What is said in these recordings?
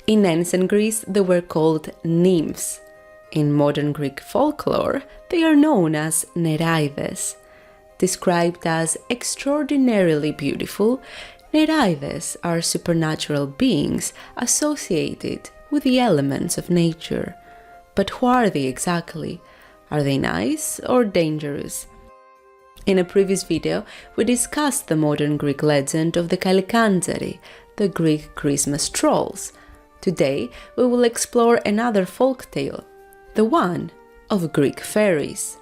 In ancient Greece, they were called Nymphs. In modern Greek folklore, they are known as Neraides. Described as extraordinarily beautiful, Neraides are supernatural beings associated with the elements of nature. But who are they exactly? Are they nice or dangerous? In a previous video, we discussed the modern Greek legend of the Kalikantzari, the Greek Christmas trolls. Today, we will explore another folktale, the one of Greek fairies.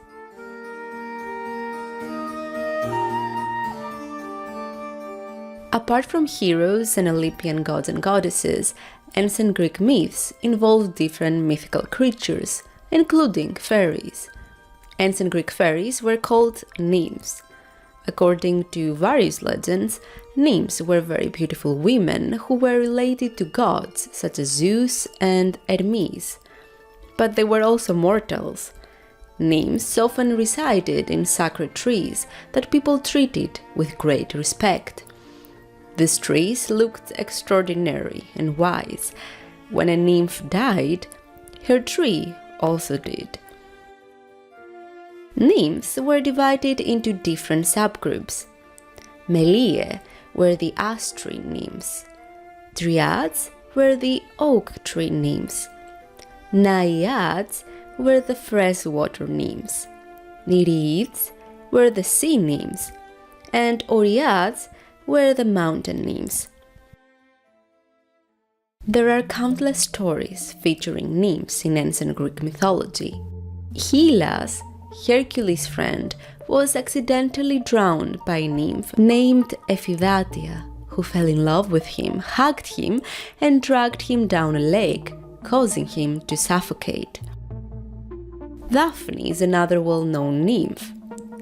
Apart from heroes and Olympian gods and goddesses, ancient Greek myths involve different mythical creatures, including fairies. Ancient Greek fairies were called nymphs. According to various legends, nymphs were very beautiful women who were related to gods such as Zeus and Hermes. But they were also mortals. Nymphs often resided in sacred trees that people treated with great respect. These trees looked extraordinary and wise. When a nymph died, her tree also did. Nymphs were divided into different subgroups. Meliae were the ash tree nymphs. Dryads were the oak tree nymphs. Naiads were the freshwater nymphs. Neraides were the sea nymphs. And Oreads were the mountain nymphs. There are countless stories featuring nymphs in ancient Greek mythology. Hylas, Hercules' friend, was accidentally drowned by a nymph named Ephidatia, who fell in love with him, hugged him, and dragged him down a lake, causing him to suffocate. Daphne is another well-known nymph.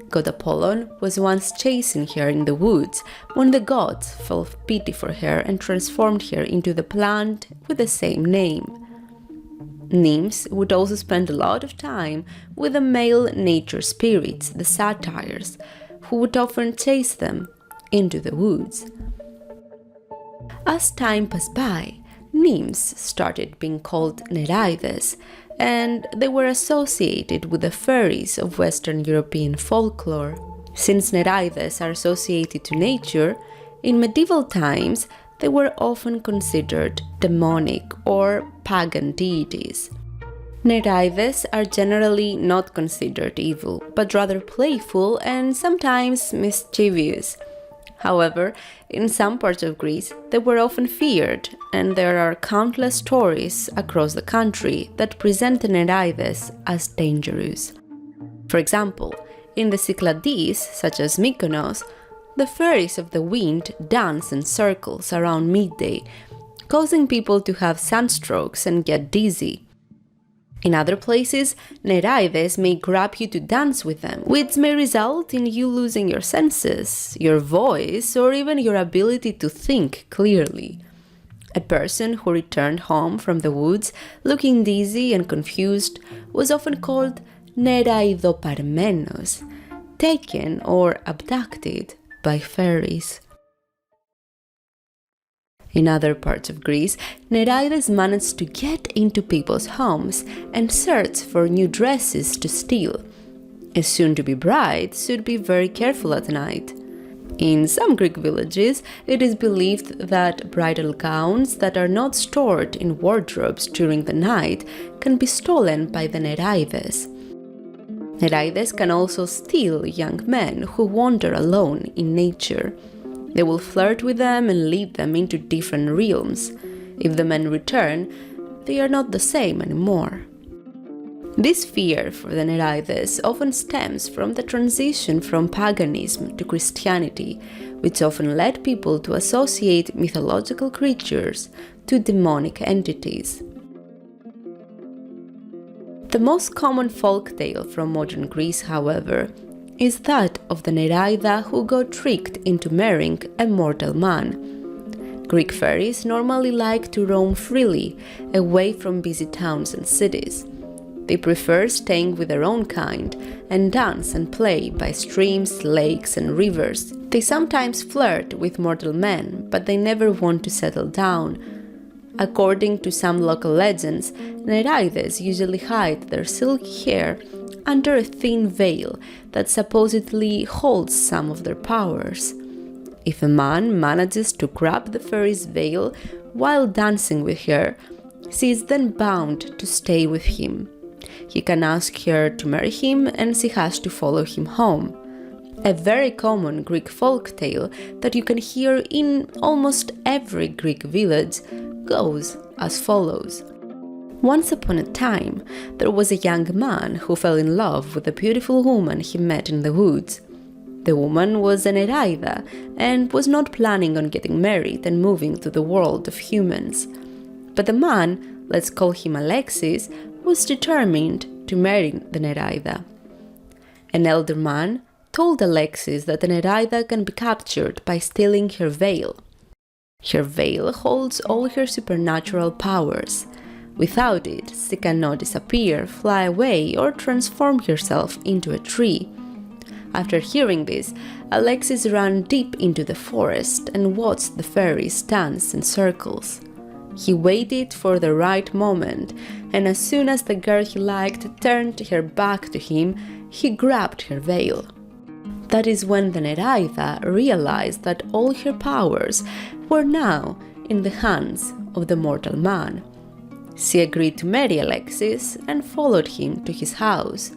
God Apollon was once chasing her in the woods when the gods felt pity for her and transformed her into the plant with the same name. Nymphs would also spend a lot of time with the male nature spirits, the satyrs, who would often chase them into the woods. As time passed by, nymphs started being called Neraides, and they were associated with the fairies of Western European folklore. Since Neraides are associated to nature, in medieval times they were often considered demonic or pagan deities. Neraides are generally not considered evil, but rather playful and sometimes mischievous. However, in some parts of Greece, they were often feared, and there are countless stories across the country that present the Neraides as dangerous. For example, in the Cyclades, such as Mykonos, the fairies of the wind dance in circles around midday, causing people to have sunstrokes and get dizzy. In other places, Neraides may grab you to dance with them, which may result in you losing your senses, your voice, or even your ability to think clearly. A person who returned home from the woods looking dizzy and confused was often called Neraidoparmenos, taken or abducted by fairies. In other parts of Greece, Neraides managed to get into people's homes and search for new dresses to steal. A soon-to-be bride should be very careful at night. In some Greek villages, it is believed that bridal gowns that are not stored in wardrobes during the night can be stolen by the Neraides. Neraides can also steal young men who wander alone in nature. They will flirt with them and lead them into different realms. If the men return, they are not the same anymore. This fear for the Neraides often stems from the transition from paganism to Christianity, which often led people to associate mythological creatures to demonic entities. The most common folk tale from modern Greece, however, is that of the Nereida who got tricked into marrying a mortal man. Greek fairies normally like to roam freely, away from busy towns and cities. They prefer staying with their own kind and dance and play by streams, lakes, and rivers. They sometimes flirt with mortal men, but they never want to settle down. According to some local legends, Neraides usually hide their silky hair under a thin veil that supposedly holds some of their powers. If a man manages to grab the fairy's veil while dancing with her, she is then bound to stay with him. He can ask her to marry him and she has to follow him home. A very common Greek folk tale that you can hear in almost every Greek village goes as follows. Once upon a time, there was a young man who fell in love with a beautiful woman he met in the woods. The woman was a Nereide and was not planning on getting married and moving to the world of humans. But the man, let's call him Alexis, was determined to marry the Nereide. An elder man told Alexis that the Nereide can be captured by stealing her veil. Her veil holds all her supernatural powers. Without it, she cannot disappear, fly away, or transform herself into a tree. After hearing this, Alexis ran deep into the forest and watched the fairies dance in circles. He waited for the right moment, and as soon as the girl he liked turned her back to him, he grabbed her veil. That is when the Nereide realized that all her powers were now in the hands of the mortal man. She agreed to marry Alexis and followed him to his house.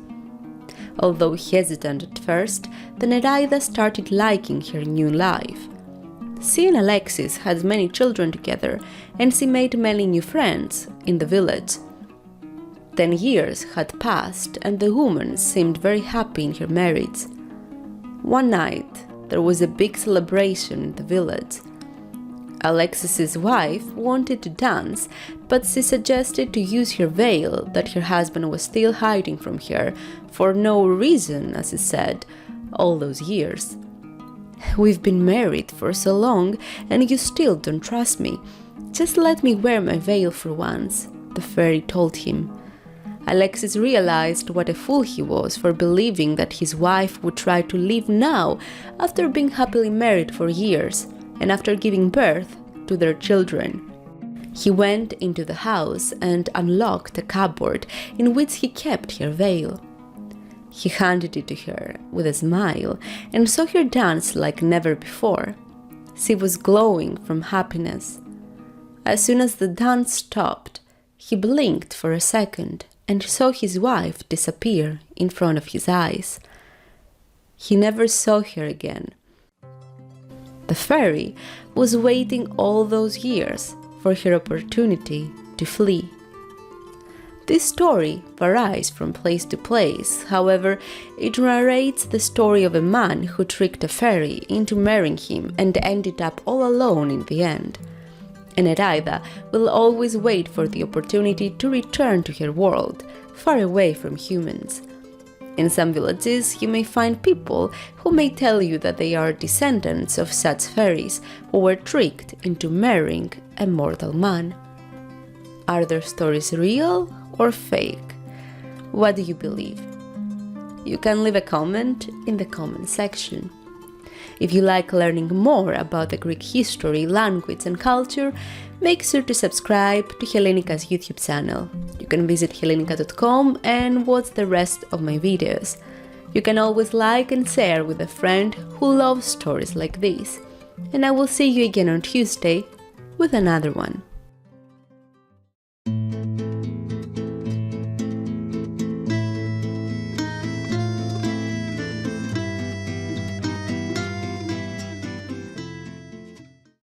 Although hesitant at first, the Nereide started liking her new life. She and Alexis had many children together, and she made many new friends in the village. 10 years had passed, and the woman seemed very happy in her marriage. One night, there was a big celebration in the village. Alexis's wife wanted to dance, but she suggested to use her veil that her husband was still hiding from her for no reason, as he said, all those years. "We've been married for so long, and you still don't trust me. Just let me wear my veil for once," the fairy told him. Alexis realized what a fool he was for believing that his wife would try to leave now after being happily married for years and after giving birth to their children. He went into the house and unlocked a cupboard in which he kept her veil. He handed it to her with a smile and saw her dance like never before. She was glowing from happiness. As soon as the dance stopped, he blinked for a second and saw his wife disappear in front of his eyes. He never saw her again. The fairy was waiting all those years for her opportunity to flee. This story varies from place to place, however, it narrates the story of a man who tricked a fairy into marrying him and ended up all alone in the end. A Nereide will always wait for the opportunity to return to her world, far away from humans. In some villages, you may find people who may tell you that they are descendants of such fairies who were tricked into marrying a mortal man. Are their stories real or fake? What do you believe? You can leave a comment in the comment section. If you like learning more about the Greek history, language and culture, make sure to subscribe to Helinika's YouTube channel. You can visit helinika.com and watch the rest of my videos. You can always like and share with a friend who loves stories like this. And I will see you again on Tuesday with another one.